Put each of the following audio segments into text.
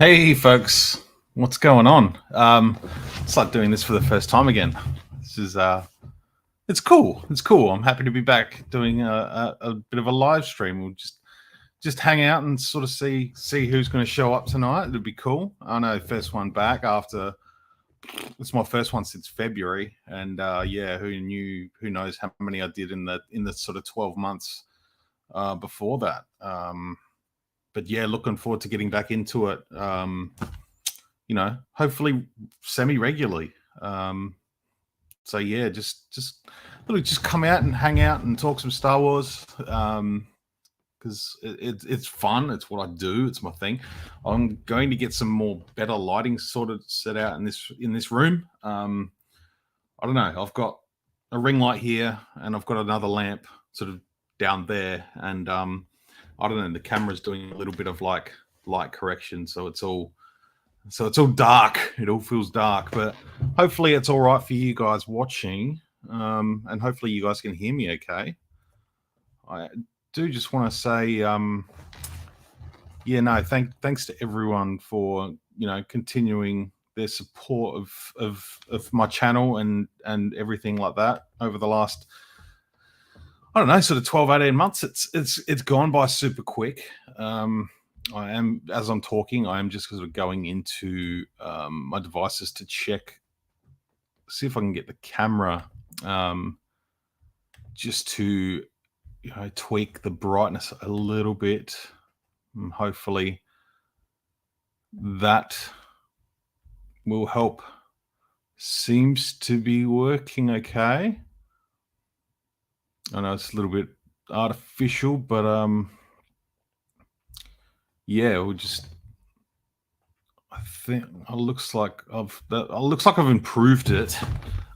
Hey folks, what's going on? It's like doing this for the first time again. This is it's cool. It's cool. I'm happy to be back doing a bit of a live stream. We'll just hang out and sort of see who's going to show up tonight. It'd be cool. I know first one back after it's my first one since February, and yeah, who knows how many I did in the sort of 12 months before that. But yeah, looking forward to getting back into it. Hopefully semi regularly. So yeah, just literally just come out and hang out and talk some Star Wars. Because it's fun. It's what I do. It's my thing. I'm going to get some more better lighting sort of set out in this room. I don't know. I've got a ring light here, and I've got another lamp sort of down there, and I don't know. The camera's doing a little bit of like light correction, so it's all dark. It all feels dark, but hopefully it's all right for you guys watching, and hopefully you guys can hear me okay. I do just want to say, yeah, no, thanks to everyone for continuing their support of my channel and everything like that over the last, I don't know, sort of 12, 18 months. It's gone by super quick. I am, as I'm talking, I am just sort of going into my devices to see if I can get the camera, just to tweak the brightness a little bit. Hopefully that will help. Seems to be working okay. I know it's a little bit artificial, but yeah, we'll just. I think it looks like I've improved it.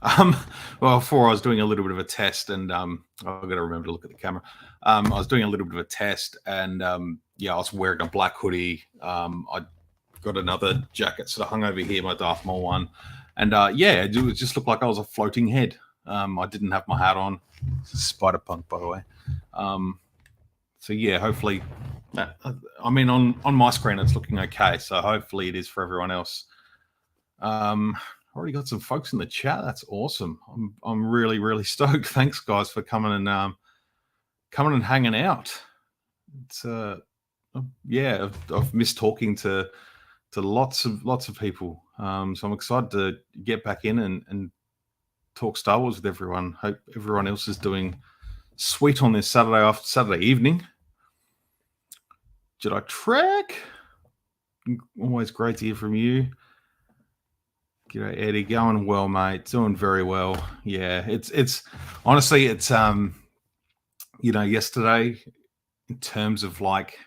Um, well, before I was doing a little bit of a test, and I've got to remember to look at the camera. I was doing a little bit of a test, and yeah, I was wearing a black hoodie. I got another jacket sort of hung over here, my Darth Maul one, and yeah, it just looked like I was a floating head. I didn't have my hat on. This is Spider Punk, by the way. So yeah, hopefully, I mean, on my screen it's looking okay. So hopefully it is for everyone else. Already got some folks in the chat. That's awesome. I'm really stoked. Thanks guys for coming and hanging out. It's yeah, I've missed talking to lots of people. So I'm excited to get back in and talk Star Wars with everyone. Hope everyone else is doing sweet on this Saturday evening. Jedi Trek, always great to hear from you. G'day Eddie, going well, mate. Doing very well. Yeah, it's honestly, it's yesterday, in terms of like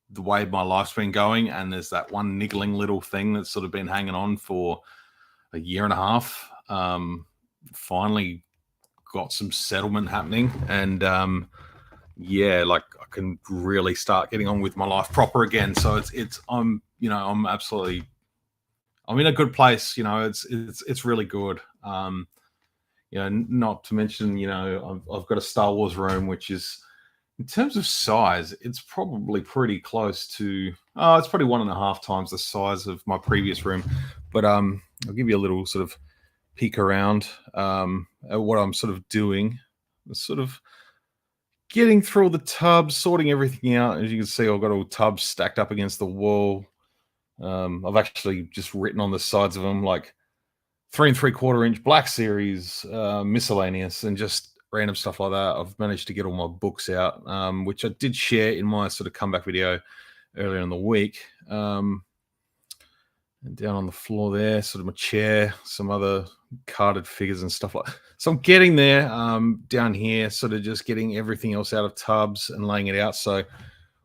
the way my life's been going, and there's that one niggling little thing that's sort of been hanging on for a year and a half. Finally got some settlement happening, and yeah, like I can really start getting on with my life proper again. So I'm in a good place. It's really good. Not to mention, I've got a Star Wars room, which is, in terms of size, it's probably pretty close to. It's probably 1.5 times the size of my previous room. But I'll give you a little sort of peek around at what I'm sort of doing. Sort of getting through all the tubs, sorting everything out. As you can see, I've got all tubs stacked up against the wall. I've actually just written on the sides of them like 3 3/4 inch Black Series, miscellaneous, and just random stuff like that. I've managed to get all my books out, which I did share in my sort of comeback video earlier in the week. And down on the floor there, sort of my chair, some other carded figures and stuff like that. So I'm getting there. Down here, sort of just getting everything else out of tubs and laying it out. So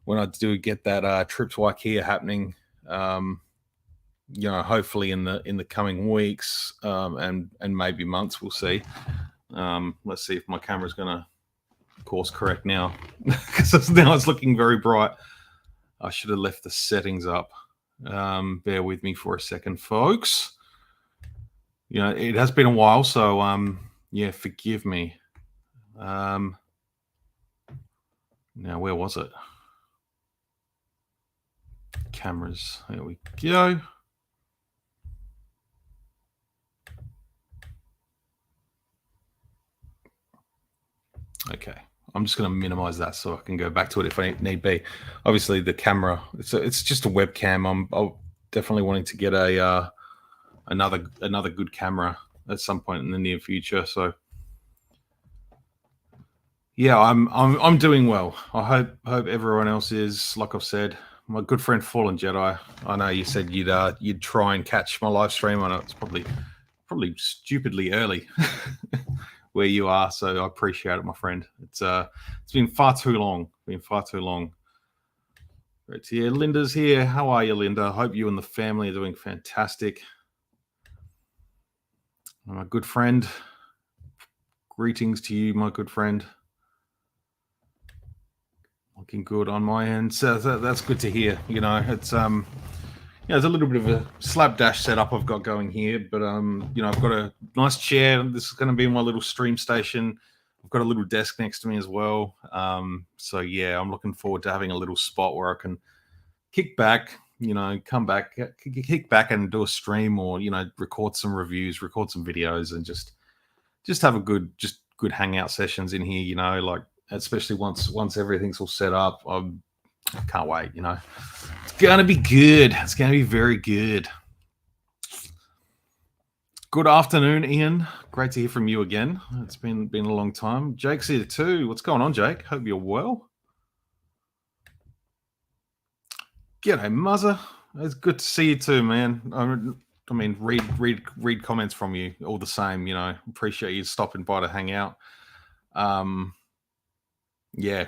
when I do get that trip to IKEA happening, hopefully in the coming weeks, and maybe months, we'll see. Let's see if my camera's gonna course correct now, because now it's looking very bright. I should have left the settings up. Bear with me for a second, folks. It has been a while, so yeah, forgive me. Now, where was it? cameras. There we go. Okay, I'm just going to minimize that so I can go back to it if I need be. Obviously, the camera, it's just a webcam. I'm definitely wanting to get a another good camera at some point in the near future. So yeah, I'm doing well. I hope everyone else is. Like I've said, my good friend Fallen Jedi. I know you said you'd try and catch my live stream. I know it's probably stupidly early where you are, so I appreciate it, my friend. It's been far too long. But yeah, Linda's here. How are you, Linda? I hope you and the family are doing fantastic. My good friend, greetings to you, my good friend. Looking good on my end, so that's good to hear. You know, it's there's a little bit of a slapdash setup I've got going here, but I've got a nice chair. This is going to be my little stream station. I've got a little desk next to me as well. So yeah, I'm looking forward to having a little spot where I can kick back, come back, kick back and do a stream, or record some reviews, record some videos, and just have a good hangout sessions in here. Like especially once everything's all set up. I can't wait. It's gonna be good. It's gonna be very good. Good afternoon, Ian. Great to hear from you again. It's been a long time. Jake's here too. What's going on, Jake? Hope you're well. G'day, Muzzer. It's good to see you too, man. I mean, read comments from you all the same. Appreciate you stopping by to hang out. Yeah,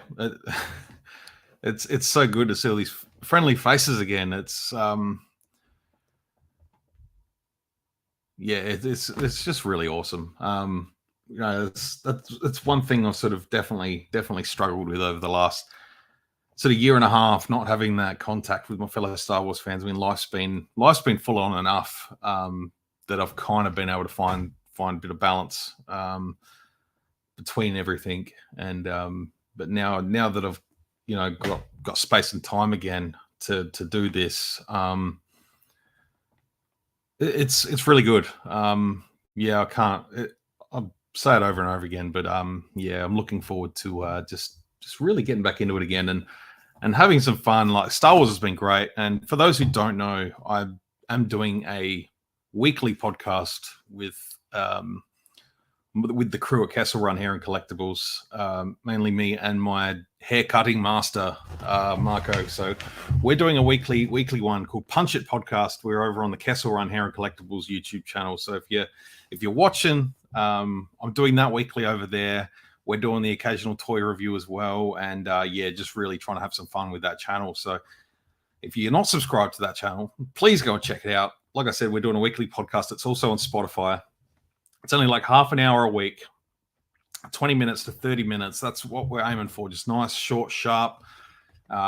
it's so good to see all these friendly faces again. It's it's just really awesome. That's one thing I've sort of definitely struggled with over the last sort of year and a half, not having that contact with my fellow Star Wars fans. I mean, life's been full on enough that I've kind of been able to find a bit of balance between everything. And but now that I've got space and time again to do this, it's really good. Yeah, I'll say it over and over again, but yeah, I'm looking forward to just really getting back into it again and having some fun. Like Star Wars has been great, and for those who don't know, I am doing a weekly podcast with the crew at Castle Run Hair and Collectibles, mainly me and my hair cutting master, Marco. So we're doing a weekly one called Punch It Podcast. We're over on the Castle Run Hair and Collectibles YouTube channel. So if you're watching, I'm doing that weekly over there. We're doing the occasional toy review as well. And just really trying to have some fun with that channel. So if you're not subscribed to that channel, please go and check it out. Like I said, we're doing a weekly podcast. It's also on Spotify. It's only like half an hour a week, 20 minutes to 30 minutes. That's what we're aiming for. Just nice, short, sharp.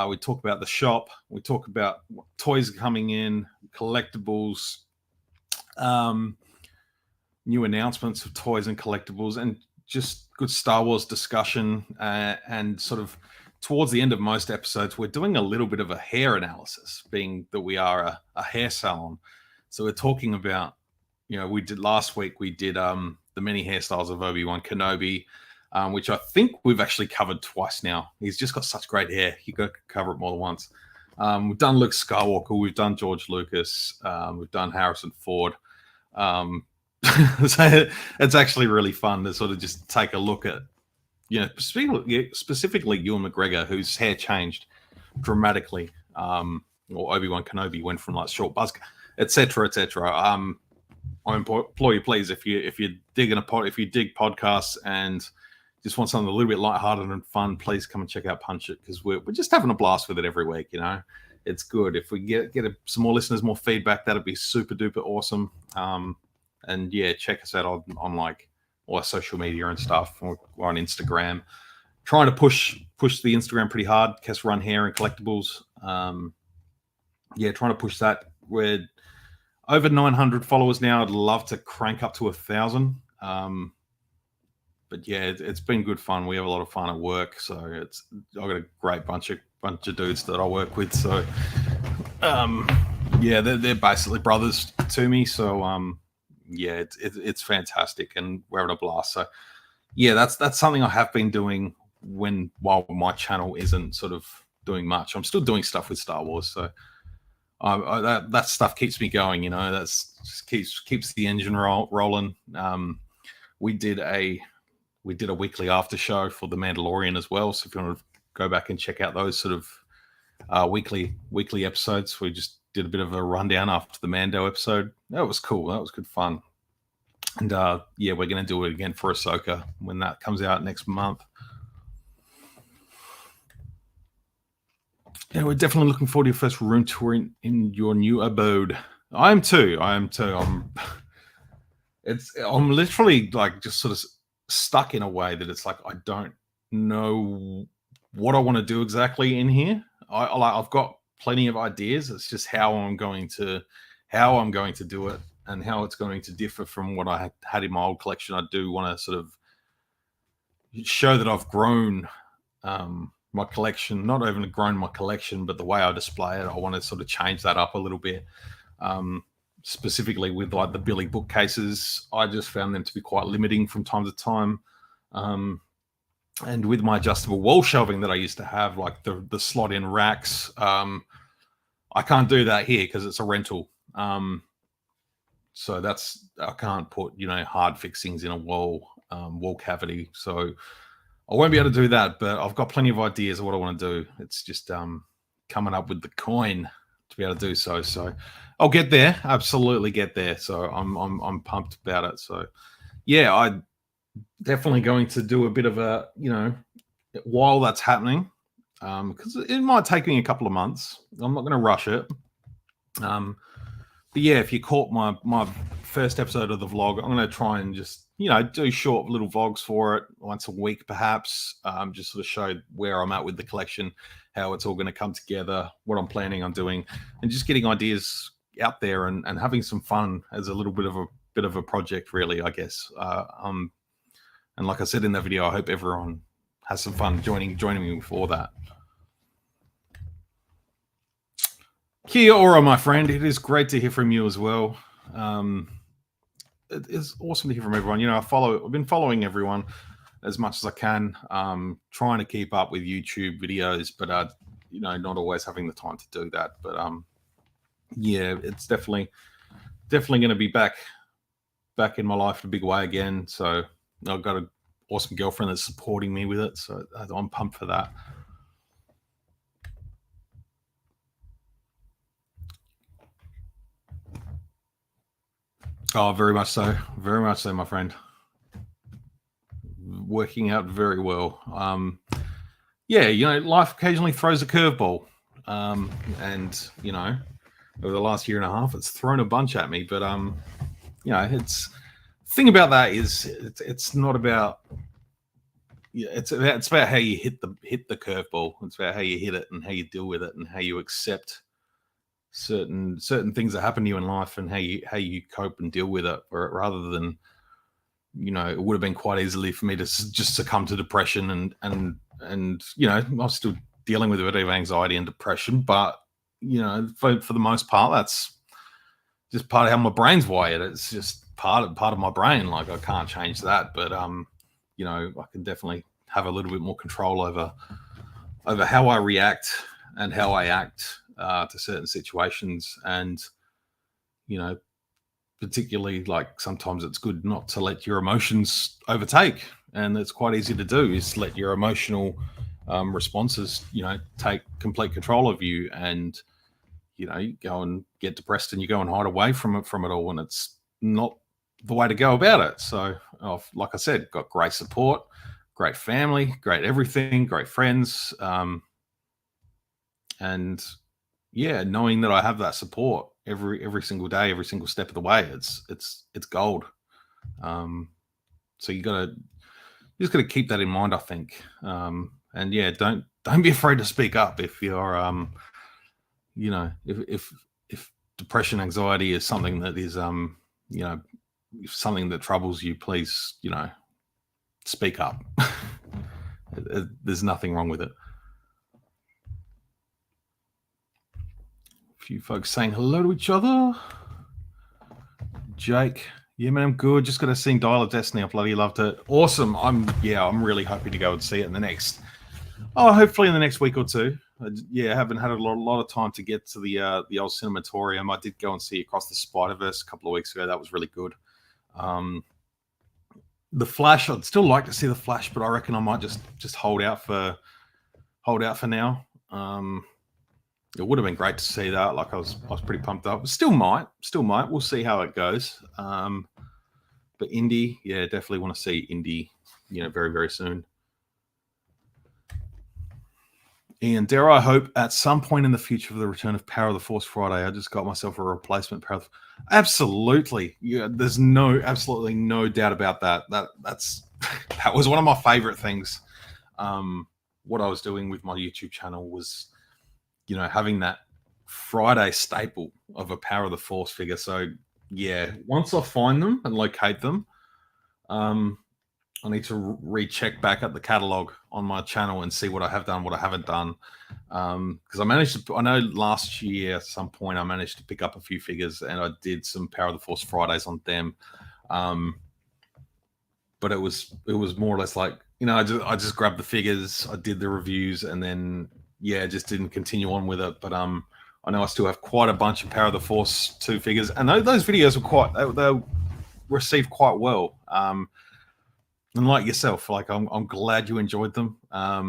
We talk about the shop. We talk about what toys are coming in, collectibles, new announcements of toys and collectibles, and just good Star Wars discussion. And sort of towards the end of most episodes, we're doing a little bit of a hair analysis, being that we are a hair salon. So we're talking about, we did last week, we did the many hairstyles of Obi-Wan Kenobi, which I think we've actually covered twice now. He's just got such great hair. You got to cover it more than once. We've done Luke Skywalker. We've done George Lucas. We've done Harrison Ford. So it's actually really fun to sort of just take a look at, specifically Ewan McGregor, whose hair changed dramatically. Or Obi-Wan Kenobi went from like short buzz, etc., etc. I implore you, please, if you dig podcasts and just want something a little bit lighthearted and fun, please come and check out Punch It, because we're just having a blast with it every week. It's good. If we get some more listeners, more feedback, that'd be super duper awesome. And yeah, check us out on like all our social media and stuff. We're on Instagram, trying to push the Instagram pretty hard. Castle Run Hair and Collectibles. Trying to push that. We're over 900 followers now. I'd love to crank up to 1,000. But yeah, it's been good fun. We have a lot of fun at work. So I've got a great bunch of dudes that I work with. So Um, yeah, they're basically brothers to me. So yeah, it's fantastic, and we're having a blast. So yeah, that's something I have been doing while my channel isn't sort of doing much. I'm still doing stuff with Star Wars, so that stuff keeps me going. You know, that's just keeps the engine rolling. We did a weekly after show for The Mandalorian as well. So if you want to go back and check out those sort of weekly episodes, we just did a bit of a rundown after the Mando episode. That was cool. That was good fun. And yeah, we're going to do it again for Ahsoka when that comes out next month. Yeah, we're definitely looking forward to your first room tour in your new abode. I am too. I'm literally like just sort of stuck in a way that it's like I don't know what I want to do exactly in here. I've got plenty of ideas. It's just how I'm going to do it and how it's going to differ from what I had in my old collection. I do want to sort of show that I've grown my collection, not even grown my collection, but the way I display it. I want to sort of change that up a little bit. Specifically with like the Billy bookcases, I just found them to be quite limiting from time to time. And with my adjustable wall shelving that I used to have, like the slot in racks, I can't do that here because it's a rental. So I can't put hard fixings in a wall cavity. So I won't be able to do that, but I've got plenty of ideas of what I want to do. It's just coming up with the coin to be able to do so. So I'll get there, absolutely get there. So I'm pumped about it. So yeah, I definitely going to do a bit of a while that's happening, because it might take me a couple of months. I'm not going to rush it. But yeah, if you caught my first episode of the vlog, I'm going to try and just do short little vlogs for it once a week, perhaps. Just sort of show where I'm at with the collection, how it's all going to come together, what I'm planning on doing, and just getting ideas out there and having some fun as a little bit of a project, really, I guess. And like I said in that video, I hope everyone has some fun joining me for that. Kia ora, my friend. It is great to hear from you as well. It is awesome to hear from everyone. I've been following everyone as much as I can, trying to keep up with YouTube videos, but not always having the time to do that. But yeah, it's definitely going to be back in my life in a big way again. So I've got an awesome girlfriend that's supporting me with it, so I'm pumped for that. Oh, very much so, my friend. Working out very well. Yeah, life occasionally throws a curveball, and over the last year and a half, it's thrown a bunch at me. But it's thing about that is it's not about. Yeah, it's about how you hit the curveball. It's about how you hit it and how you deal with it and how you accept certain things that happen to you in life and how you cope and deal with it, rather than it would have been quite easily for me to just succumb to depression and I'm still dealing with a bit of anxiety and depression, but for the most part, that's just part of how my brain's wired. It's just part of my brain. Like, I can't change that, but I can definitely have a little bit more control over how I react and how I act to certain situations. And particularly, like, sometimes it's good not to let your emotions overtake, and it's quite easy to do, is let your emotional responses take complete control of you, and you go and get depressed and you go and hide away from it all, and it's not the way to go about it. So like I said, got great support, great family, great everything, great friends, and yeah, knowing that I have that support every single day, every single step of the way, it's gold. So you just gotta keep that in mind, I think. And yeah, don't be afraid to speak up if you're if depression, anxiety is something that is if something that troubles you, please speak up. There's nothing wrong with it. few folks saying hello to each other. Jake, yeah, man, I'm good. Just got to sing Dial of Destiny. I bloody loved it. Awesome. I'm really hoping to go and see it in the next. Hopefully in the next week or two. I haven't had a lot of time to get to the old Cinematorium. I did go and see Across the Spider-Verse a couple of weeks ago. That was really good. The Flash, I'd still like to see the Flash, but I reckon I might just hold out for now. It would have been great to see that. Like I was pretty pumped up. Still might. We'll see how it goes. But Indy, yeah, definitely want to see Indy, very, very soon. Ian, dare I hope at some point in the future for the return of Power of the Force Friday. I just got myself a replacement Power of the... Absolutely. Yeah, there's absolutely no doubt about that. That was one of my favorite things. What I was doing with my YouTube channel was, having that Friday staple of a Power of the Force figure. So yeah, once I find them and locate them, I need to recheck back at the catalog on my channel and see what I have done, what I haven't done. Because I know last year at some point I managed to pick up a few figures and I did some Power of the Force Fridays on them. But it was more or less like, I just grabbed the figures, I did the reviews, and then just didn't continue on with it. But I know I still have quite a bunch of Power of the Force 2 figures, and those videos were they received quite well. And like yourself, like I'm glad you enjoyed them. I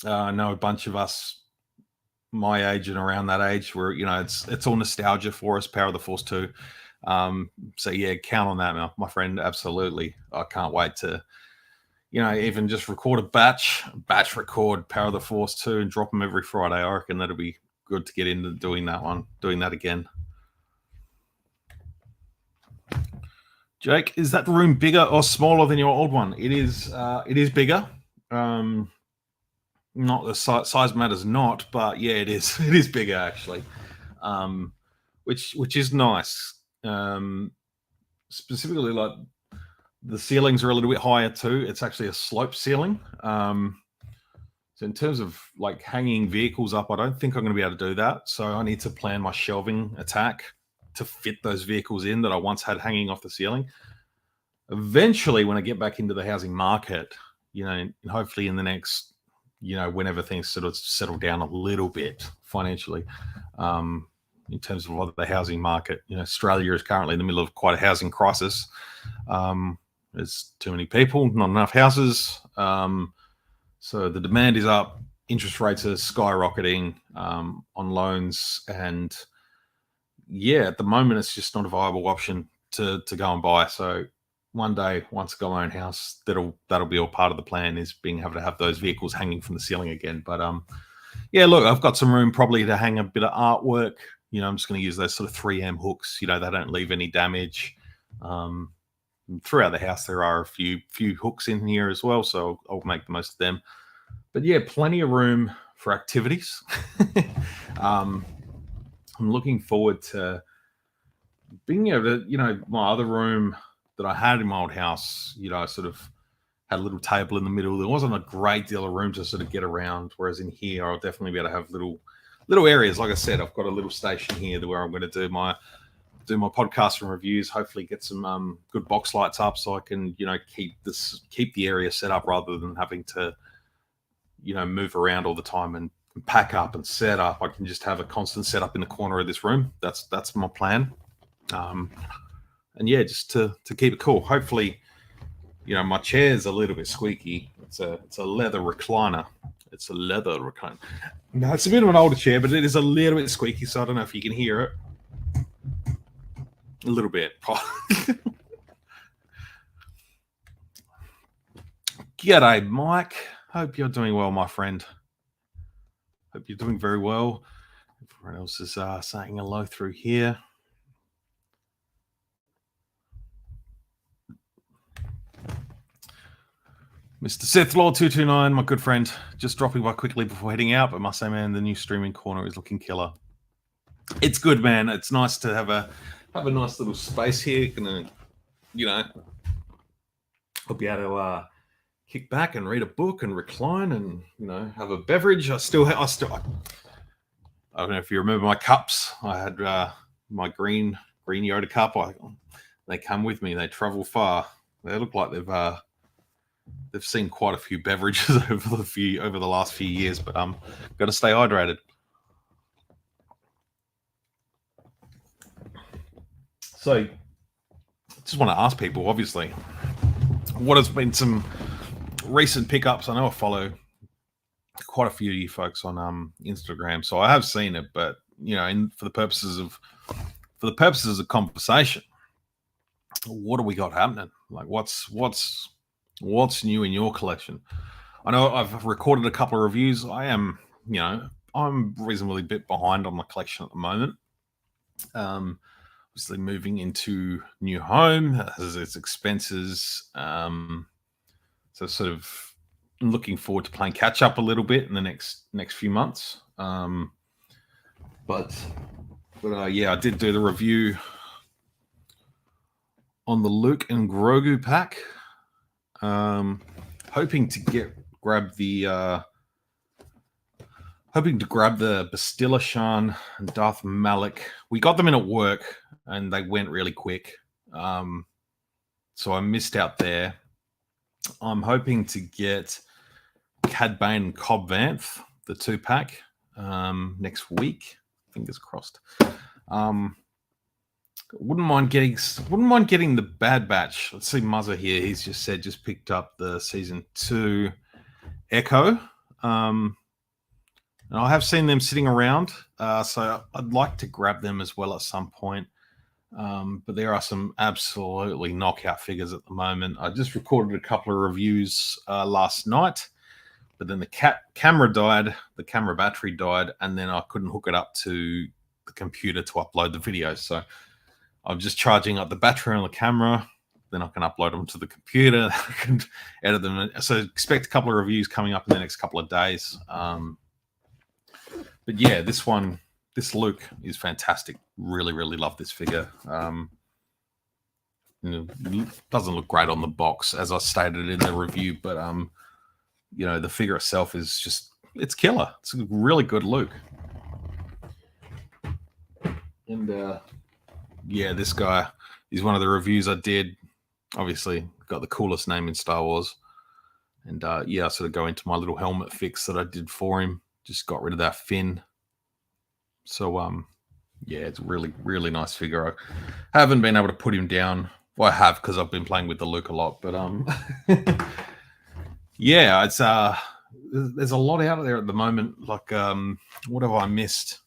know a bunch of us my age and around that age where it's all nostalgia for us, Power of the Force 2. So yeah, count on that, my friend. Absolutely. I can't wait to even just record a batch record Power of the Force 2 and drop them every Friday. I reckon that'll be good to get into doing that again. Jake, is that room bigger or smaller than your old one? It is bigger. Not the size matters not, but yeah, it is. It is bigger actually, which is nice. Specifically, like the ceilings are a little bit higher too. It's actually a slope ceiling. So in terms of like hanging vehicles up, I don't think I'm going to be able to do that. So I need to plan my shelving attack to fit those vehicles in that I once had hanging off the ceiling. Eventually, when I get back into the housing market, and hopefully in the next, whenever things sort of settle down a little bit financially, in terms of the housing market, Australia is currently in the middle of quite a housing crisis. There's too many people, not enough houses. So the demand is up, interest rates are skyrocketing on loans, and at the moment it's just not a viable option to go and buy. So one day, once I got my own house, that'll be all part of the plan, is being able to have those vehicles hanging from the ceiling again. But look, I've got some room probably to hang a bit of artwork. I'm just going to use those sort of 3M hooks. They don't leave any damage. Throughout the house, there are a few hooks in here as well, so I'll make the most of them. But yeah, plenty of room for activities. I'm looking forward to being able to, my other room that I had in my old house, I sort of had a little table in the middle. There wasn't a great deal of room to sort of get around, whereas in here, I'll definitely be able to have little areas. Like I said, I've got a little station here where I'm going to do my podcast and reviews, hopefully get some good box lights up so I can, keep the area set up rather than having to, move around all the time and pack up and set up. I can just have a constant setup in the corner of this room. That's my plan. And yeah, just to keep it cool. Hopefully, my chair's a little bit squeaky. It's a leather recliner. No, it's a bit of an older chair, but it is a little bit squeaky, so I don't know if you can hear it. A little bit. G'day, Mike. Hope you're doing well, my friend. Hope you're doing very well. Everyone else is saying hello through here. Mr. Sith Law 229, my good friend, just dropping by quickly before heading out, but must say, man, the new streaming corner is looking killer. It's good, man. It's nice to have a nice little space here. Gonna, I'll be able to kick back and read a book and recline and have a beverage. I don't know if you remember my cups. I had my green Yoda cup. They come with me. They travel far. They look like they've seen quite a few beverages over the last few years, but got to stay hydrated. So, just want to ask people, obviously, what has been some recent pickups? I know I follow quite a few of you folks on Instagram, so I have seen it, but for the purposes of conversation, what do we got happening? Like, what's new in your collection? I know I've recorded a couple of reviews. I'm reasonably bit behind on my collection at the moment. Obviously moving into new home has its expenses. So sort of looking forward to playing catch up a little bit in the next few months. But I did do the review on the Luke and Grogu pack. Hoping to grab the Bastila Shan and Darth Malik. We got them in at work and they went really quick. So I missed out there. I'm hoping to get Cad Bane and Cobb Vanth, the 2-pack, next week. Fingers crossed. Wouldn't mind getting the Bad Batch. Let's see Muzzer here. He's just picked up the season 2 Echo. And I have seen them sitting around, so I'd like to grab them as well at some point. But there are some absolutely knockout figures at the moment. I just recorded a couple of reviews last night, but then the camera died, the camera battery died, and then I couldn't hook it up to the computer to upload the video. So I'm just charging up the battery on the camera, then I can upload them to the computer, I can edit them. So expect a couple of reviews coming up in the next couple of days. But yeah, this Luke is fantastic. Really, really love this figure. Doesn't look great on the box, as I stated in the review, but the figure itself is it's killer. It's a really good Luke. And this guy is one of the reviews I did. Obviously, got the coolest name in Star Wars. And I sort of go into my little helmet fix that I did for him. Just got rid of that fin. So, it's a really, really nice figure. I haven't been able to put him down. Well, I have because I've been playing with the Luke a lot. But, it's there's a lot out there at the moment. Like, what have I missed?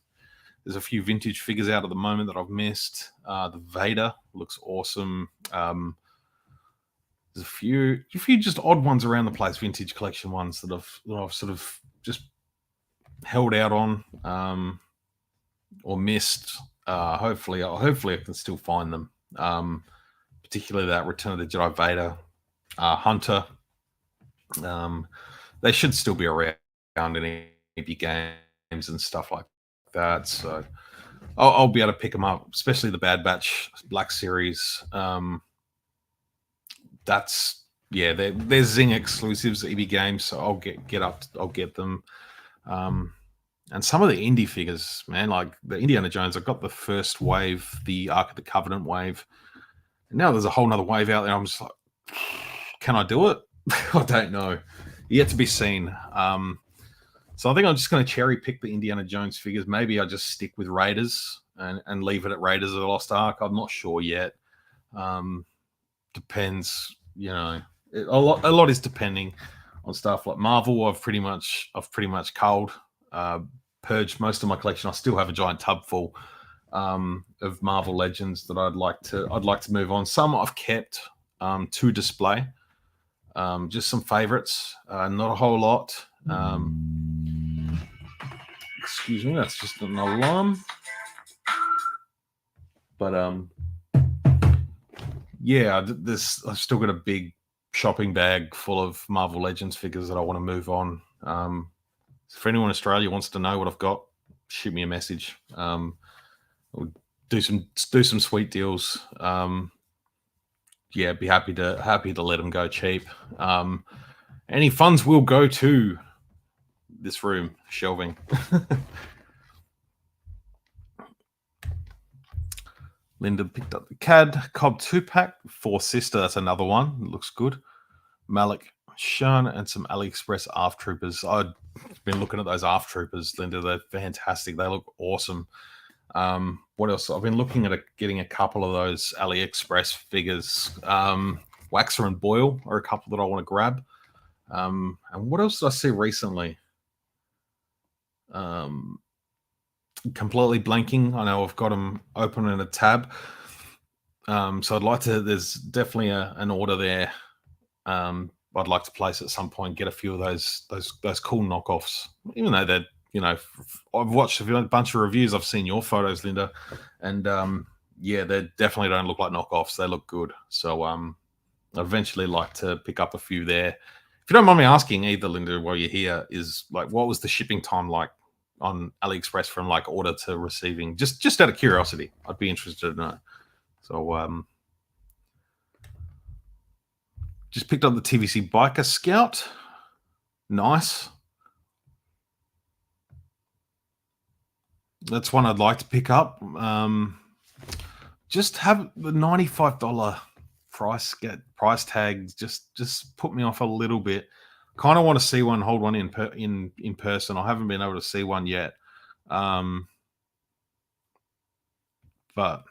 There's a few vintage figures out at the moment that I've missed. The Vader looks awesome. There's a few just odd ones around the place, vintage collection ones that I've sort of just held out on or missed. Hopefully I can still find them. Particularly that Return of the Jedi Vader, Hunter. They should still be around in EB games and stuff like that. So I'll be able to pick them up, especially the Bad Batch Black Series. They're Zing exclusives, EB games, so I'll get them. And some of the indie figures, man, like the Indiana Jones, I got the first wave, the Ark of the Covenant wave. And now there's a whole nother wave out there. I'm just like, can I do it? I don't know. Yet to be seen. So I think I'm just going to cherry pick the Indiana Jones figures. Maybe I just stick with Raiders and leave it at Raiders of the Lost Ark. I'm not sure yet. Depends, a lot is depending on stuff like Marvel. I've pretty much culled, purged most of my collection. I still have a giant tub full of Marvel Legends that I'd like to move on. Some I've kept to display. Just some favorites, not a whole lot. Excuse me, that's just an alarm. But I've still got a big shopping bag full of Marvel Legends figures that I want to move on. If anyone in Australia wants to know what I've got, shoot me a message. We'll do some sweet deals. Be happy to let them go cheap. Any funds will go to this room shelving. Linda picked up the CAD Cobb 2-pack. Four Sister, that's another one. It looks good. Malik Shun and some AliExpress ARF Troopers. I've been looking at those ARF Troopers, Linda. They're fantastic. They look awesome. What else? I've been looking at getting a couple of those AliExpress figures. Waxer and Boyle are a couple that I want to grab. And what else did I see recently? Completely blanking. I know I've got them open in a tab. So I'd like to. There's definitely an order there. I'd like to place at some point. Get a few of those cool knockoffs. Even though they're I've watched a bunch of reviews. I've seen your photos, Linda, and yeah, they definitely don't look like knockoffs. They look good. So I'd eventually like to pick up a few there. If you don't mind me asking, either, Linda, while you're here, is like, what was the shipping time like on AliExpress from like order to receiving? Just out of curiosity, I'd be interested to know. So just picked up the TVC Biker Scout. Nice. That's one I'd like to pick up. Just have the $95 price tag. Just put me off a little bit. Kind of want to see one, hold one in person. I haven't been able to see one yet. But I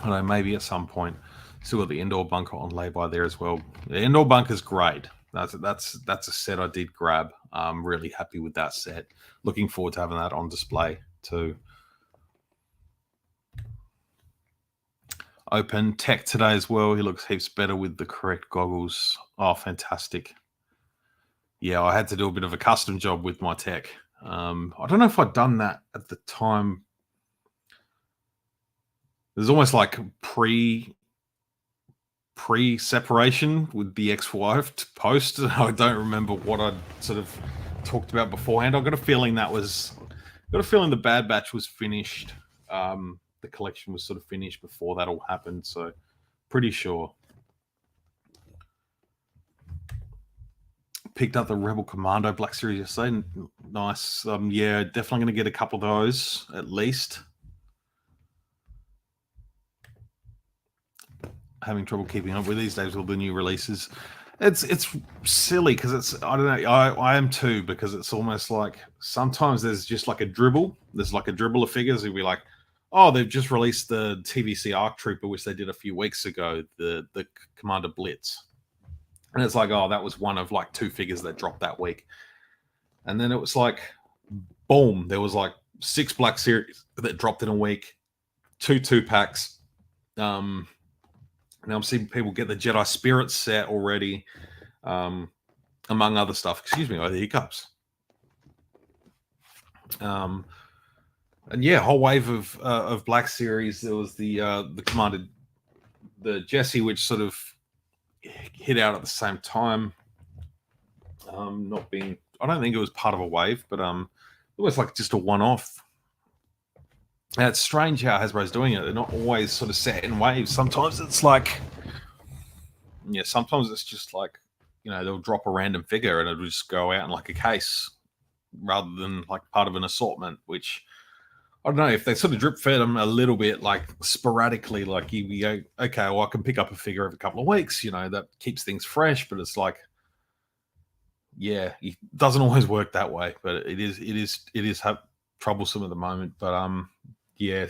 don't know, maybe at some point. Still got the indoor bunker on lay-by there as well. The indoor bunker is great. That's a set I did grab. I'm really happy with that set. Looking forward to having that on display too. Open Tech today as well. He looks heaps better with the correct goggles. Oh, fantastic. Yeah, I had to do a bit of a custom job with my Tech. I don't know if I'd done that at the time. There's almost like pre-separation with the ex-wife to post. I don't remember what I'd sort of talked about beforehand. I got a feeling the Bad Batch was finished. The collection was sort of finished before that all happened, so pretty sure. Picked up the Rebel Commando Black Series yesterday. Nice. Yeah, definitely going to get a couple of those at least. Having trouble keeping up with these days with all the new releases. It's silly because I don't know. I am too, because it's almost like sometimes there's just like a dribble. There's like a dribble of figures. You'll be like, oh, they've just released the TVC Arc Trooper, which they did a few weeks ago, the Commander Blitz. And it's like, oh, that was one of like two figures that dropped that week. And then it was like, boom, there was like 6 Black Series that dropped in a week, 2 packs. Now I'm seeing people get the Jedi Spirit set already, among other stuff. Excuse me, the hiccups. And yeah, whole wave of Black Series. There was the Commander, the Jesse, which sort of hit out at the same time. Not being, I don't think it was part of a wave, but it was like just a one-off. And it's strange how Hasbro's doing it. They're not always sort of set in waves. Sometimes it's like, yeah, sometimes it's just like, they'll drop a random figure and it'll just go out in like a case rather than like part of an assortment, which I don't know, if they sort of drip fed them a little bit, like sporadically, like you go, okay, well, I can pick up a figure every couple of weeks, that keeps things fresh, but it's like, yeah, it doesn't always work that way, but it is troublesome at the moment. But yeah,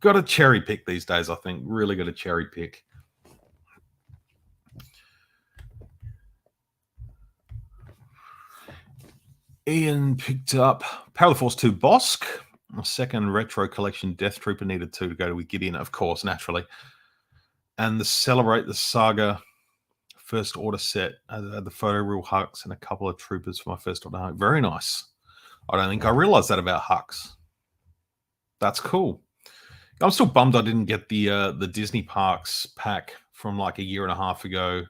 got to cherry pick these days. I think really got to cherry pick. Ian picked up Power of the Force 2 Bosk, a second retro collection Death Trooper, needed 2 to go with Gideon, of course, naturally, and the Celebrate the Saga first order set. I had the photo real Hux and a couple of troopers for my first order. Very nice. I don't think I realized that about Hux. That's cool. I'm still bummed I didn't get the Disney Parks pack from like a year and a half ago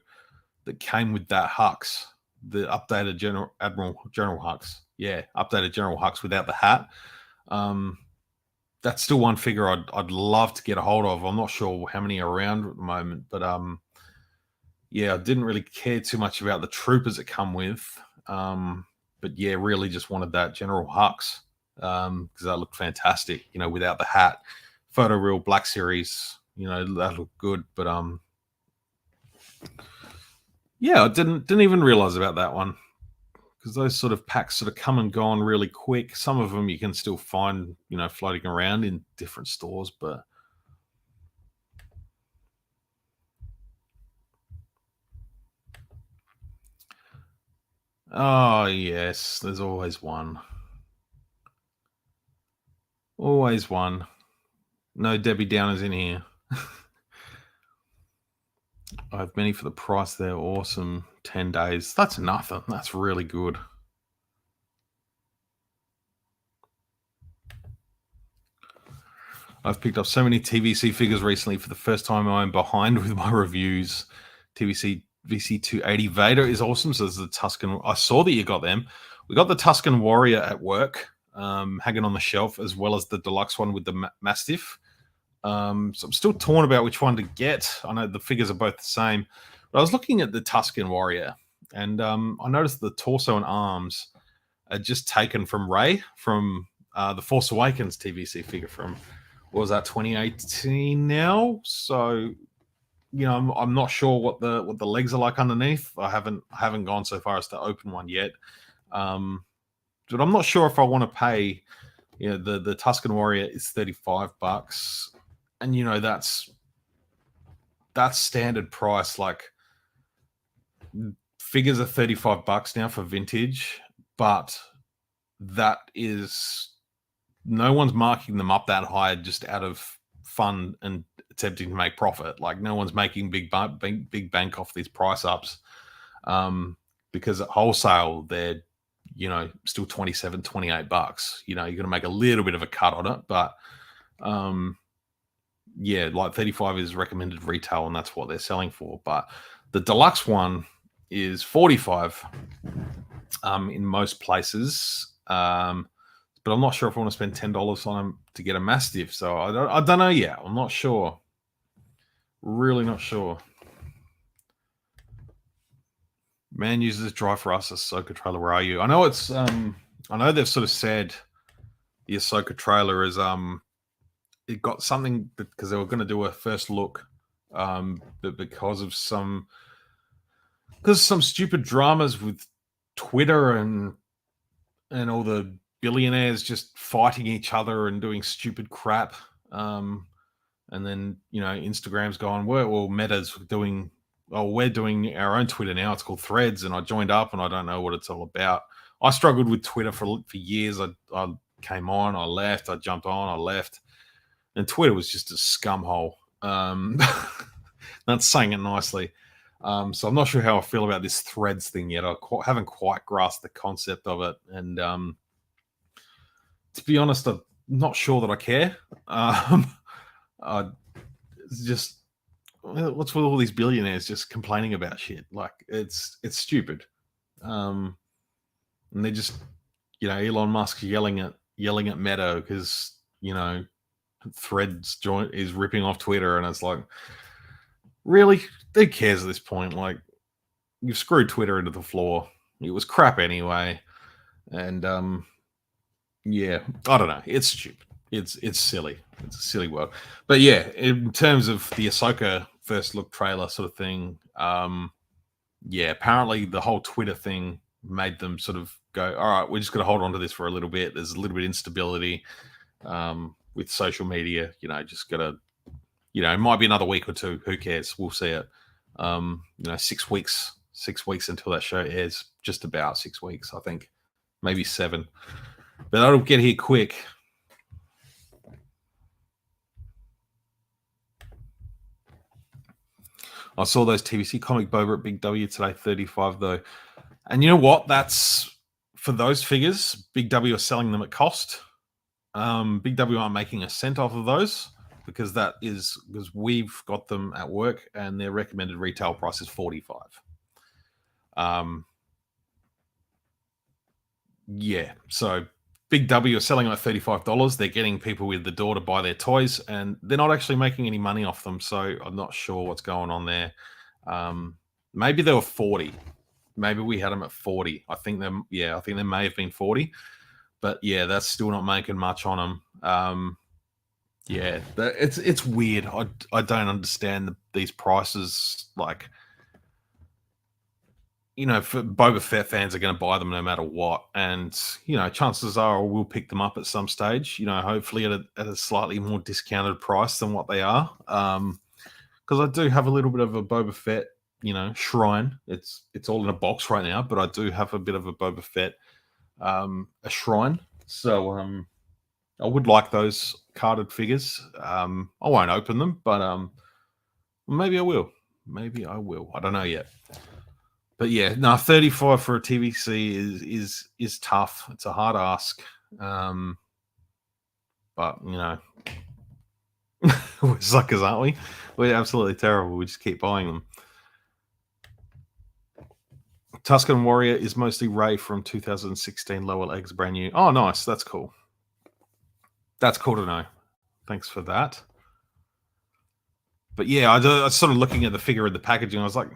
that came with that Hux, the updated General Hux. Yeah, updated General Hux without the hat. That's still one figure I'd love to get a hold of. I'm not sure how many are around at the moment, but yeah, I didn't really care too much about the troopers that come with. But yeah, really just wanted that General Hux because that looked fantastic, without the hat. photoreal Black Series. That looked good, but yeah, I didn't even realize about that one, because those sort of packs sort of come and go on really quick. Some of them you can still find, floating around in different stores, but oh yes, there's always one. Always one. No Debbie Downers in here. I have many for the price. They're awesome. 10 days. That's nothing. That's really good. I've picked up so many TVC figures recently. For the first time, I'm behind with my reviews. TVC VC280 Vader is awesome. So there's the Tuscan. I saw that you got them. We got the Tuscan Warrior at work, hanging on the shelf, as well as the deluxe one with the Mastiff. So I'm still torn about which one to get. I know the figures are both the same, but I was looking at the Tuscan Warrior, and I noticed the torso and arms are just taken from Rey from the Force Awakens TVC figure from, what was that, 2018 now? So I'm not sure what the legs are like underneath. I haven't gone so far as to open one yet, but I'm not sure if I want to pay. The Tuscan Warrior is $35, and that's standard price. Like, figures are $35 now for vintage, but that is, no one's marking them up that high just out of fun and attempting to make profit. Like, no one's making big bank off these price ups, because at wholesale they're still $27-$28. You're going to make a little bit of a cut on it, but yeah, like 35 is recommended retail, and that's what they're selling for. But the deluxe one is 45 in most places. But I'm not sure if I want to spend $10 on them to get a Mastiff. So I don't know yet. I'm not sure. Really not sure. Man uses drive for us, Ahsoka trailer. Where are you? I know it's I know they've sort of said the Ahsoka trailer is it got something because they were going to do a first look, but because of some stupid dramas with Twitter and all the billionaires just fighting each other and doing stupid crap, and then Instagram's gone, well, Meta's doing, we're doing our own Twitter now. It's called Threads, and I joined up, and I don't know what it's all about. I struggled with Twitter for years. I came on, I left, I jumped on, I left, and Twitter was just a scum hole. That's saying it nicely. So I'm not sure how I feel about this Threads thing yet. I haven't quite grasped the concept of it, and to be honest, I'm not sure that I care. It's just, what's with all these billionaires just complaining about shit? Like, it's stupid. And they're just, Elon Musk yelling at Meta because Threads is ripping off Twitter, and it's like, really, who cares at this point? Like, you've screwed Twitter into the floor. It was crap anyway, and yeah, I don't know. It's stupid. It's silly. It's a silly world. But yeah, in terms of the Ahsoka first look trailer sort of thing, yeah, apparently the whole Twitter thing made them sort of go, all right, we're just going to hold on to this for a little bit. There's a little bit of instability with social media. Just got to, it might be another week or two. Who cares? We'll see it. 6 weeks. 6 weeks until that show airs. Just about 6 weeks, I think. Maybe 7. But that'll get here quick. I saw those TVC comic Boba at Big W today, 35 though. And you know what? That's for those figures. Big W are selling them at cost. Big W aren't making a cent off of those because we've got them at work and their recommended retail price is 45. Yeah, so Big W are selling them at $35. They're getting people with the door to buy their toys, and they're not actually making any money off them. So I'm not sure what's going on there. Maybe they were 40. Maybe we had them at 40. I think they may have been 40. But yeah, that's still not making much on them. Yeah, it's weird. I don't understand these prices. Like, for Boba Fett fans are going to buy them no matter what, and chances are we'll pick them up at some stage. Hopefully at a slightly more discounted price than what they are. Because I do have a little bit of a Boba Fett, shrine. It's all in a box right now, but I do have a bit of a Boba Fett, a shrine. So I would like those carded figures. I won't open them, but maybe I will. Maybe I will. I don't know yet. But yeah, no, 35 for a TVC is tough. It's a hard ask. But we're suckers, aren't we? We're absolutely terrible. We just keep buying them. Tuscan Warrior is mostly Ray from 2016 Lower Legs, brand new. Oh, nice. That's cool. That's cool to know. Thanks for that. But yeah, I was sort of looking at the figure in the packaging. I was like,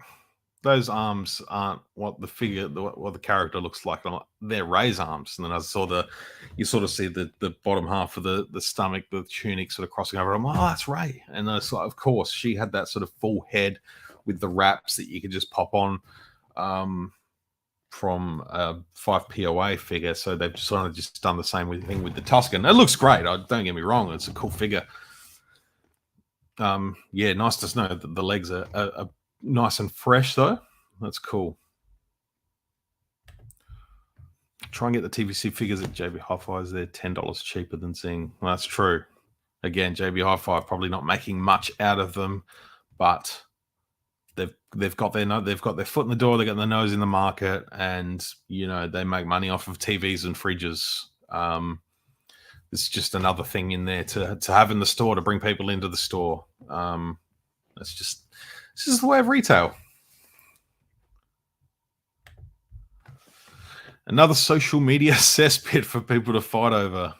those arms aren't what the figure, what the character looks like. They're Ray's arms. And then I saw you sort of see the bottom half of the stomach, the tunic sort of crossing over. I'm like, oh, that's Ray. And I was like, of course, she had that sort of full head with the wraps that you could just pop on. From a 5 POA figure, so they've sort of just done the same thing with the Tuscan. It looks great. Don't get me wrong; it's a cool figure. Yeah, nice to know that the legs are nice and fresh, though. That's cool. Try and get the TVC figures at JB Hi-Fi's. They're $10 cheaper than seeing. Well, that's true. Again, JB Hi-Fi probably not making much out of them, but they've got their foot in the door, they got their nose in the market, and they make money off of TVs and fridges. It's just another thing in there to have in the store to bring people into the store. It's just the way of retail. Another social media cesspit for people to fight over.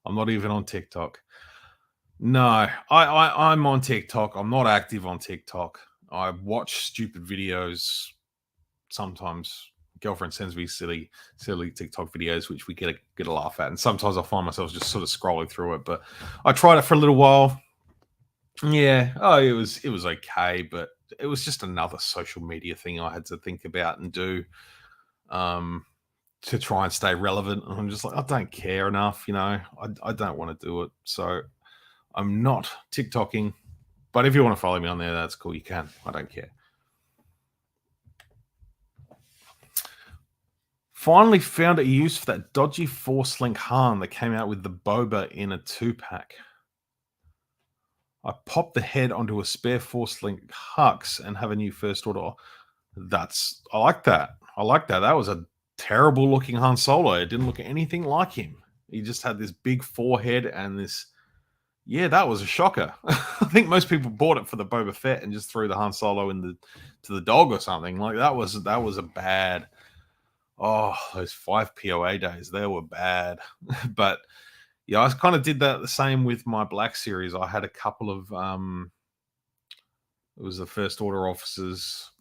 I'm not even on TikTok. No, I'm on TikTok. I'm not active on TikTok. I watch stupid videos. Sometimes girlfriend sends me silly TikTok videos, which we get a laugh at. And sometimes I find myself just sort of scrolling through it. But I tried it for a little while. Yeah. Oh, it was okay, but it was just another social media thing I had to think about and do to try and stay relevant. And I'm just like, I don't care enough, I don't want to do it. So I'm not TikToking. But if you want to follow me on there, that's cool. You can. I don't care. Finally found a use for that dodgy Force Link Han that came out with the Boba in a 2-pack. I popped the head onto a spare Force Link Hux and have a new first order. I like that. That was a terrible looking Han Solo. It didn't look anything like him. He just had this big forehead and this. Yeah, that was a shocker. I think most people bought it for the Boba Fett and just threw the Han Solo to the dog or something. Like that was a bad. Oh, those 5 POA days, they were bad. But yeah, I kind of did that the same with my Black Series. I had a couple of it was the First Order officers,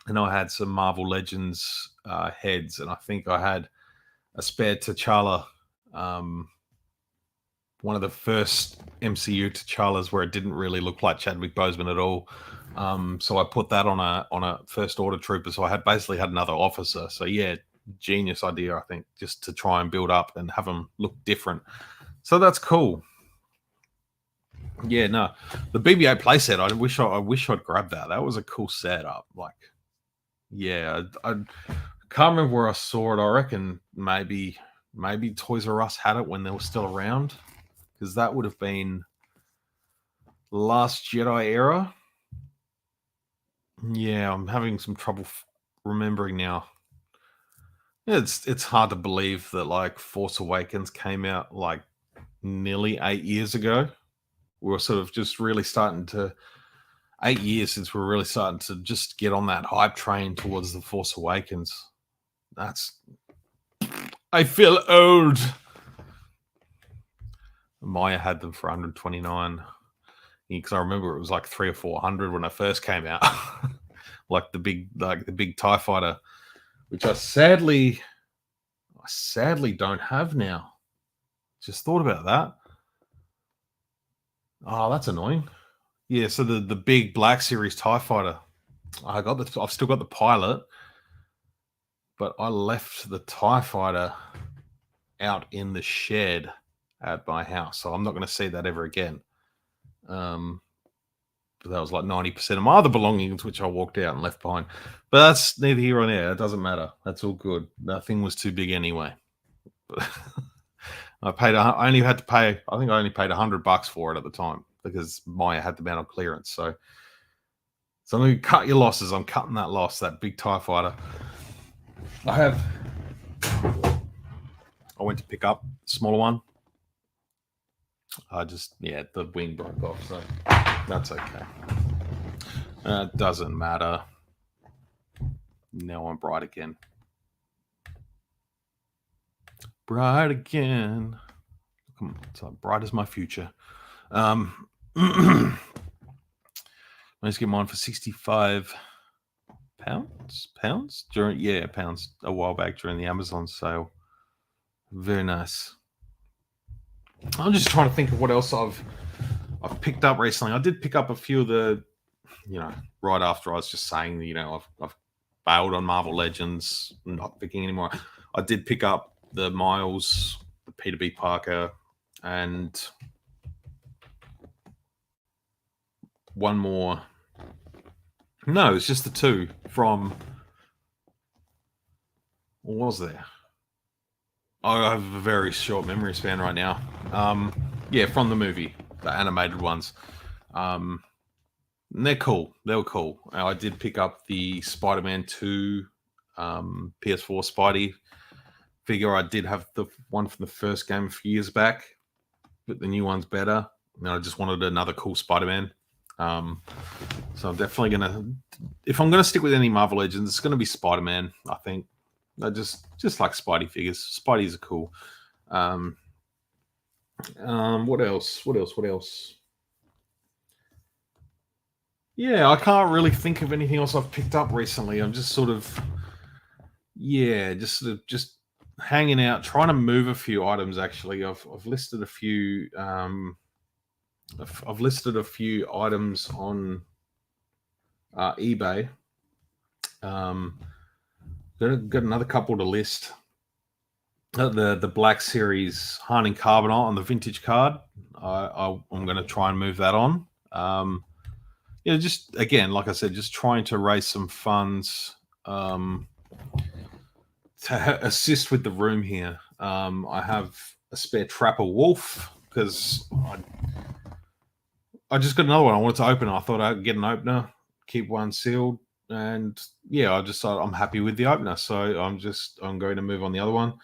and I had some Marvel Legends heads, and I think I had a spare T'Challa. One of the first MCU T'Challas where it didn't really look like Chadwick Boseman at all. So I put that on a First Order trooper. So I had another officer. So yeah, genius idea, I think, just to try and build up and have them look different. So that's cool. Yeah, no, the BB-8 playset. I wish I'd grabbed that. That was a cool setup. Like, yeah, I can't remember where I saw it. I reckon maybe Toys R Us had it when they were still around, because that would have been Last Jedi era. Yeah, I'm having some trouble remembering now. It's hard to believe that like Force Awakens came out like nearly 8 years ago. We were sort of just really starting to 8 years since we were really starting to just get on that hype train towards the Force Awakens. I feel old. Maya had them for 129 because I remember it was like 300 or 400 when it first came out. like the big TIE fighter, which I sadly don't have now. Just thought about that. Oh, that's annoying. Yeah, so the big Black Series TIE fighter. I've still got the pilot, but I left the TIE fighter out in the shed at my house, so I'm not going to see that ever again. But that was like 90% of my other belongings, which I walked out and left behind. But that's neither here nor there. It doesn't matter. That's all good. That thing was too big anyway. I only had to pay. I think I only paid $100 for it at the time because Maya had them out on clearance. So I'm going to cut your losses. I'm cutting that loss. That big TIE fighter. I went to pick up the smaller one. The wing broke off, so that's okay. It doesn't matter. Now I'm bright again. Bright again. It's like bright as my future. I just get mine for 65 pounds pounds a while back during the Amazon sale. Very nice. I'm just trying to think of what else I've picked up recently. I did pick up a few of the, right after I was just saying, I've bailed on Marvel Legends, not picking anymore. I did pick up the Miles, the Peter B. Parker, and one more. No, it's just the two from. What was there? I have a very short memory span right now. From the movie, the animated ones. They're cool. They were cool. I did pick up the Spider-Man 2 PS4 Spidey figure. I did have the one from the first game a few years back, but the new one's better. And I just wanted another cool Spider-Man. So I'm definitely if I'm gonna stick with any Marvel Legends, it's gonna be Spider-Man. I think I just like Spidey figures. Spideys are cool. What else? Yeah, I can't really think of anything else I've picked up recently. I'm just sort of, just hanging out, trying to move a few items. Actually, I've listed a few. I've listed a few items on eBay. Got another couple to list. The Black Series Harning Carbonite on the vintage card. I'm going to try and move that on. Just again, like I said, just trying to raise some funds to assist with the room here. I have a spare Trapper Wolf because I just got another one. I wanted to open it. I thought I'd get an opener, keep one sealed, and I just thought I'm happy with the opener. So I'm going to move on the other one.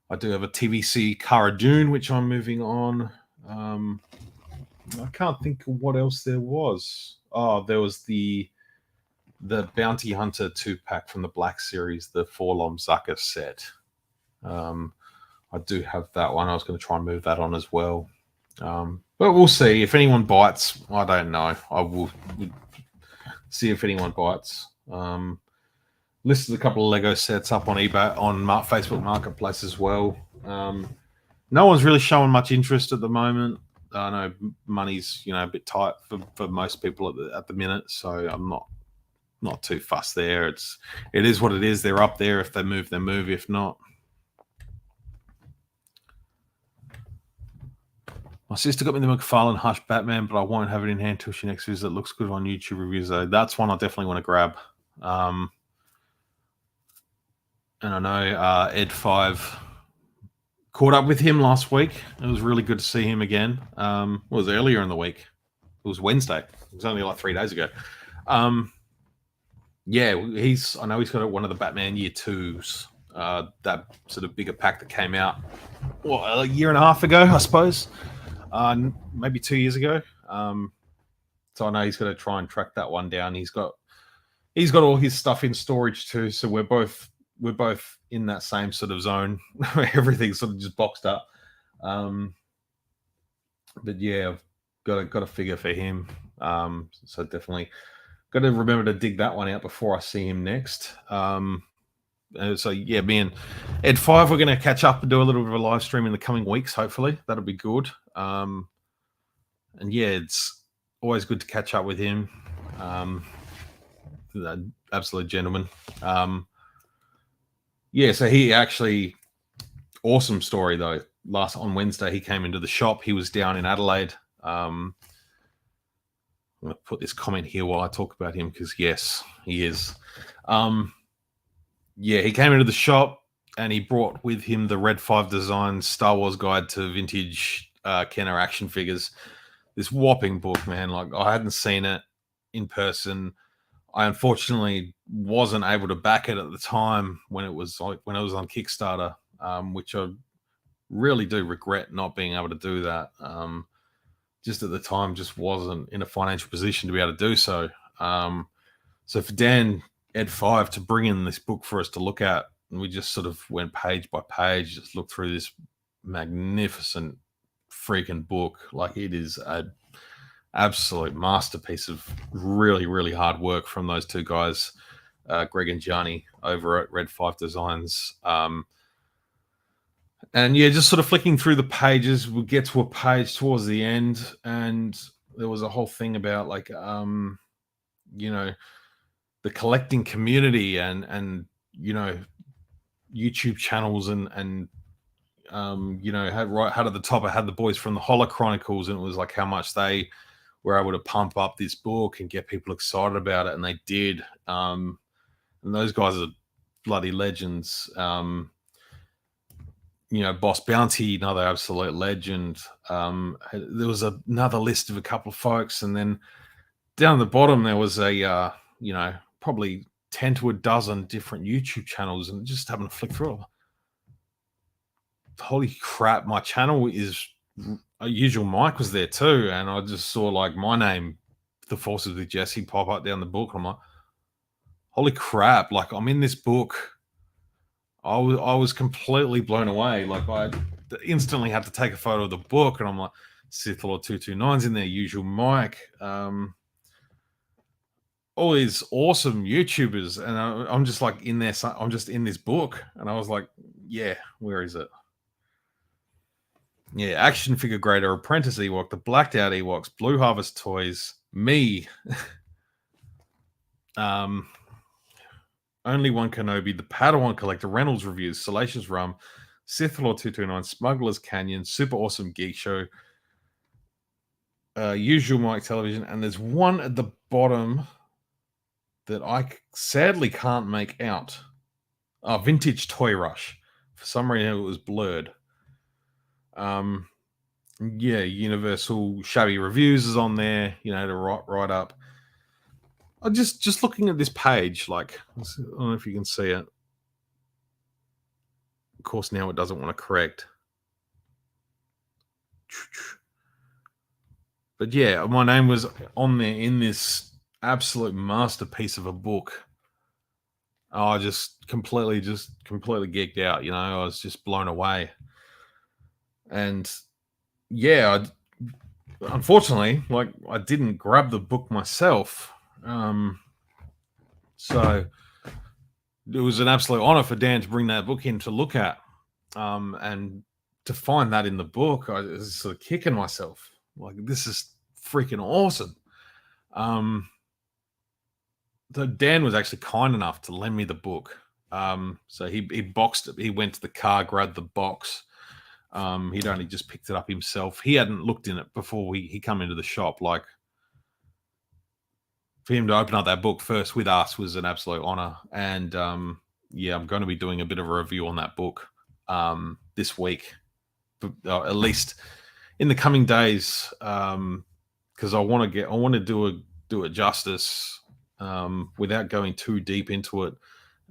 I do have a TVC Cara Dune, which I'm moving on. I can't think of what else there was. Oh, there was the Bounty Hunter 2-pack from the Black Series, the Forlom Zucker set. I do have that one. I was going to try and move that on as well. But we'll see. If anyone bites, I don't know. I will see if anyone bites. Listed a couple of Lego sets up on eBay, on Facebook Marketplace as well. No one's really showing much interest at the moment. I know money's a bit tight for most people at the minute, so I'm not too fussed there. It is what it is. They're up there. If they move, they move. If not, my sister got me the McFarlane Hush Batman, but I won't have it in hand till she next visit. It looks good on YouTube reviews though. That's one I definitely want to grab. And I know Ed 5 caught up with him last week. It was really good to see him again. It was earlier in the week. It was Wednesday. It was only like 3 days ago. I know he's got one of the Batman Year 2s, that sort of bigger pack that came out, a year and a half ago, I suppose. Maybe 2 years ago. So I know he's going to try and track that one down. He's got all his stuff in storage too. So we're both in that same sort of zone where everything's sort of just boxed up. But yeah, I've got a figure for him. So definitely got to remember to dig that one out before I see him next. Me and Ed 5, we're going to catch up and do a little bit of a live stream in the coming weeks. Hopefully that'll be good. and yeah, it's always good to catch up with him. Um, Absolute gentleman. Yeah, so he actually, awesome story though. Last on Wednesday, he came into the shop. He was down in Adelaide. I'm going to put this comment here while I talk about him because yes, he is. Yeah, he came into the shop and he brought with him the Red 5 Designs Star Wars Guide to Vintage Kenner action figures. This whopping book, man. Like, I hadn't seen it in person. I unfortunately wasn't able to back it at the time when it was on Kickstarter, which I really do regret not being able to do that. Just at the time, just wasn't in a financial position to be able to do so. So for Dan Ed 5 to bring in this book for us to look at, and we just sort of went page by page, just looked through this magnificent freaking book. Like, it is a absolute masterpiece of really, really hard work from those two guys, Greg and Gianni over at Red 5 Designs. And yeah, just sort of flicking through the pages, we get to a page towards the end, and there was a whole thing about like, you know, the collecting community and you know, YouTube channels and you know, had at the top, I had the boys from the Holo Chronicles, and it was like how much they were able to pump up this book and get people excited about it, and they did. And those guys are bloody legends. You know, Boss Bounty, another absolute legend. There was another list of a couple of folks, and then down the bottom there was a you know, probably 10 to a dozen different YouTube channels, and just having to flick through it. Holy crap, my channel is Usual Mike was there too, and I just saw like my name, The Forces with Jesse, pop up down the book. I'm like, holy crap, like I'm in this book. I was completely blown away. Like, I instantly had to take a photo of the book, and I'm like, Sith Lord 229's in there, Usual Mike, all these awesome YouTubers, and I'm just like in there. I'm just in this book, and I was like, yeah, where is it? Yeah, action figure grader, apprentice Ewok, the blacked out Ewoks, Blue Harvest toys, me, Only One Kenobi, the Padawan Collector, Reynolds Reviews, Salacious Rum, Sith Lord 229, Smuggler's Canyon, Super Awesome Geek Show, Usual Mike Television, and there's one at the bottom that I sadly can't make out. Vintage Toy Rush. For some reason, it was blurred. Yeah, Universal Shabby Reviews is on there, you know, to write up. I'm just looking at this page, like, I don't know if you can see it. Of course, now it doesn't want to correct. But yeah, my name was on there in this absolute masterpiece of a book. I just completely geeked out, you know. I was just blown away. And yeah, unfortunately, like, I didn't grab the book myself. So it was an absolute honor for Dan to bring that book in to look at. And to find that in the book, I was sort of kicking myself. Like, this is freaking awesome. So Dan was actually kind enough to lend me the book. So he boxed it. He went to the car, grabbed the box. He'd only just picked it up himself. He hadn't looked in it before he come into the shop. Like, for him to open up that book first with us was an absolute honor. And yeah, I'm going to be doing a bit of a review on that book this week, at least in the coming days, because I want to do it justice without going too deep into it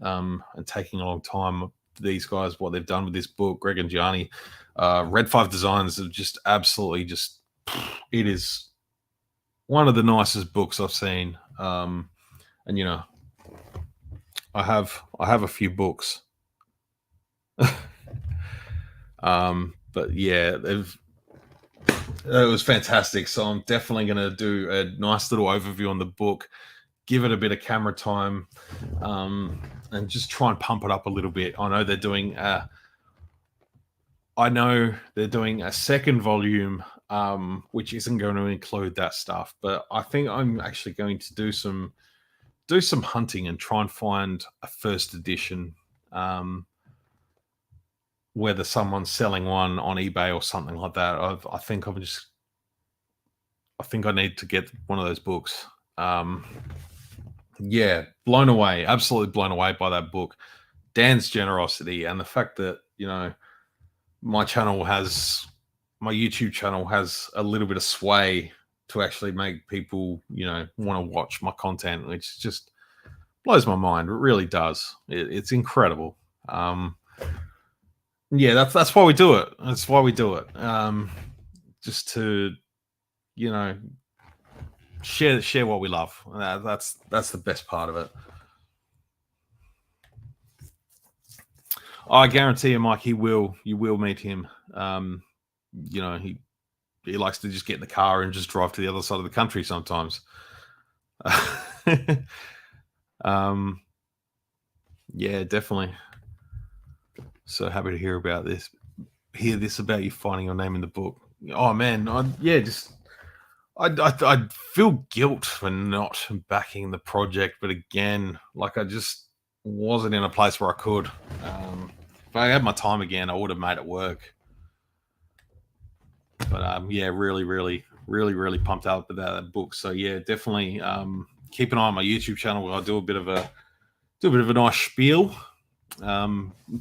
and taking a long time. These guys, what they've done with this book, Greg and Gianni, Red 5 Designs, have just absolutely it is one of the nicest books I've seen. And you know, I have a few books. But yeah, it was fantastic. So I'm definitely going to do a nice little overview on the book, give it a bit of camera time, and just try and pump it up a little bit. I know they're doing I know they're doing a second volume, which isn't going to include that stuff. But I think I'm actually going to do some hunting and try and find a first edition, um, whether someone's selling one on eBay or something like that. I think I need to get one of those books. Um, yeah, blown away, absolutely blown away by that book. Dan's generosity and the fact that my channel has my YouTube channel has a little bit of sway to actually make people want to watch my content, which just blows my mind. It really does. It's incredible. Yeah, that's why we do it. That's why we do it. Just to you know share what we love. That's the best part of it. I guarantee you, Mike, he will. You will meet him. He likes to just get in the car and just drive to the other side of the country sometimes. Yeah, definitely. So happy to hear about this. Hear this about you finding your name in the book. Oh man, I feel guilt for not backing the project, but again, like I just wasn't in a place where I could. If I had my time again, I would have made it work. But yeah, really pumped up about that book. So yeah, definitely keep an eye on my YouTube channel where I do a bit of a nice spiel.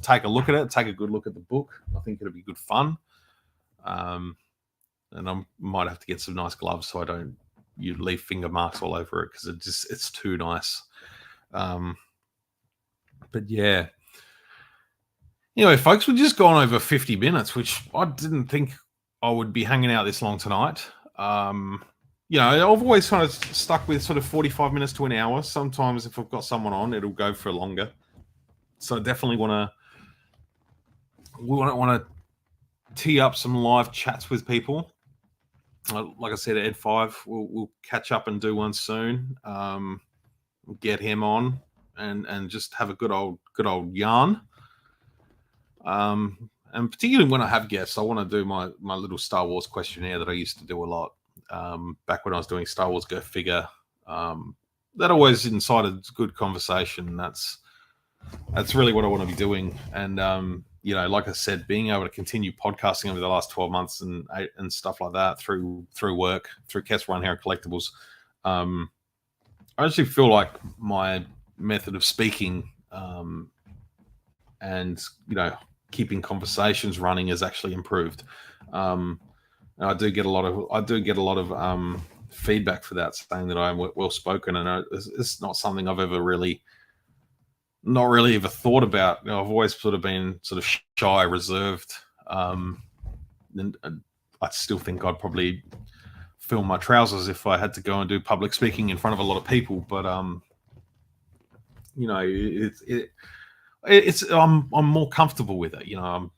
Take a look at it, take a good look at the book. I think it'll be good fun. And I might have to get some nice gloves so I don't leave finger marks all over it because it's too nice. But yeah. Anyway, folks, we've just gone over 50 minutes, which I didn't think I would be hanging out this long tonight. I've always kind of stuck with sort of 45 minutes to an hour. Sometimes if I've got someone on, it'll go for longer. So I definitely want to tee up some live chats with people. Like I said, Ed 5, we'll catch up and do one soon. We'll get him on and just have a good old yarn. And particularly when I have guests, I want to do my little Star Wars questionnaire that I used to do a lot back when I was doing Star Wars Go Figure. That always incited good conversation. That's really what I want to be doing. And like I said, being able to continue podcasting over the last 12 months and stuff like that through work, through Kess Run Hair Collectibles, I actually feel like my method of speaking and keeping conversations running has actually improved. And I do get a lot of feedback for that, saying that I'm well spoken, and it's not something I've ever really thought about. I've always sort of been sort of shy, reserved, and I still think I'd probably fill my trousers if I had to go and do public speaking in front of a lot of people. But I'm more comfortable with it. I'm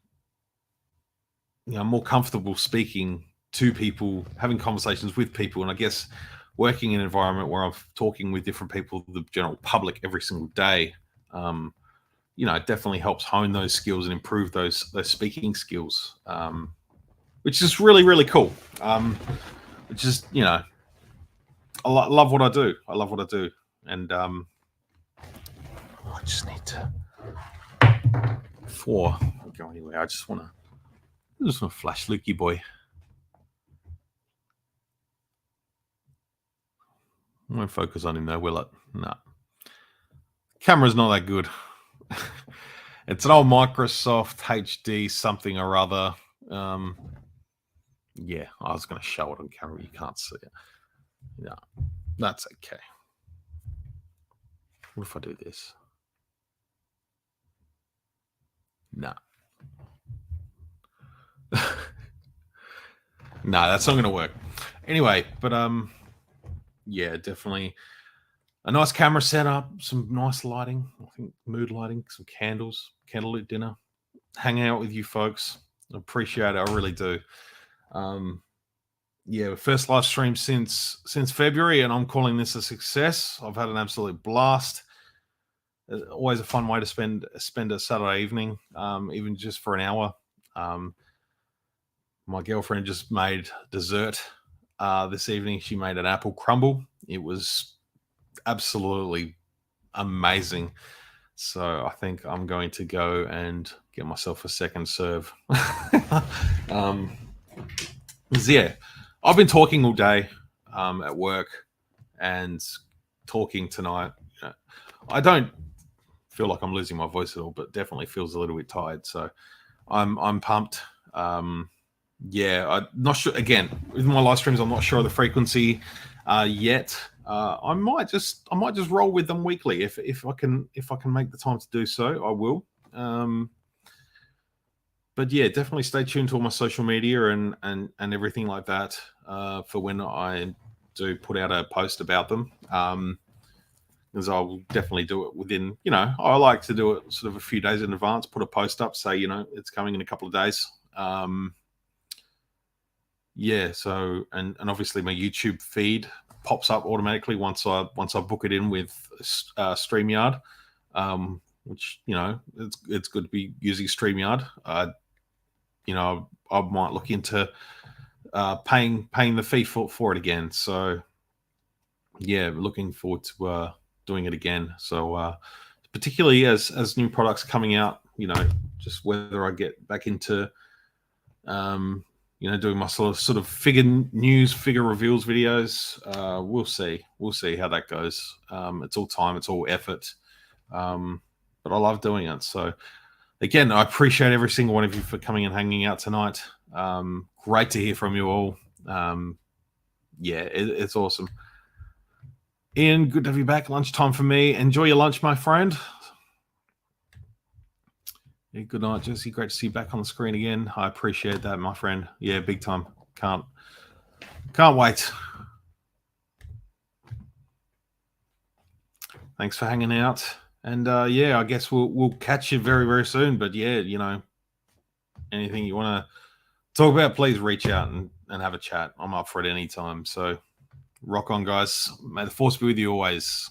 more comfortable speaking to people, having conversations with people, and I guess working in an environment where I'm talking with different people, the general public, every single day. It definitely helps hone those skills and improve those speaking skills, which is really, really cool. Which is, I love what I do. I love what I do. And I just need to, before I go anywhere, I just want to flash Lukey boy. I won't focus on him though, will it? No. Camera's not that good. It's an old Microsoft HD something or other. Yeah, I was going to show it on camera. You can't see it. No, that's okay. What if I do this? No. No, that's not going to work. Anyway, but yeah, definitely a nice camera setup, some nice lighting, I think mood lighting, some candles, candlelit dinner, hang out with you folks. I appreciate it. I really do. Yeah, first live stream since February, and I'm calling this a success. I've had an absolute blast. Always a fun way to spend a Saturday evening, even just for an hour. My girlfriend just made dessert this evening. She made an apple crumble. It was absolutely amazing. So I think I'm going to go and get myself a second serve. um, 'Cause, yeah, I've been talking all day at work and talking tonight. I don't feel like I'm losing my voice at all, but definitely feels a little bit tired. So I'm pumped. Yeah, I'm not sure. Again, with my live streams, I'm not sure of the frequency yet. I might just roll with them weekly if I can make the time to do so. I will. But yeah, definitely stay tuned to all my social media and everything like that for when I do put out a post about them. Because I will definitely do it within, I like to do it sort of a few days in advance, put a post up, say, it's coming in a couple of days. Yeah, so and obviously my YouTube feed pops up automatically once I book it in with StreamYard, which it's good to be using StreamYard. I might look into paying the fee for it again. So yeah, looking forward to doing it again. So particularly as new products coming out, just whether I get back into doing my sort of figure news, figure reveals videos. We'll see how that goes. It's all time, it's all effort, but I love doing it. So again, I appreciate every single one of you for coming and hanging out tonight. Great to hear from you all. Yeah, it's awesome. Ian, good to have you back. Lunchtime for me. Enjoy your lunch, my friend. Yeah, good night, Jesse. Great to see you back on the screen again. I appreciate that, my friend. Yeah, big time. Can't wait. Thanks for hanging out. And yeah, I guess we'll catch you very, very soon. But yeah, anything you want to talk about, please reach out and have a chat. I'm up for it anytime. So rock on, guys. May the force be with you always.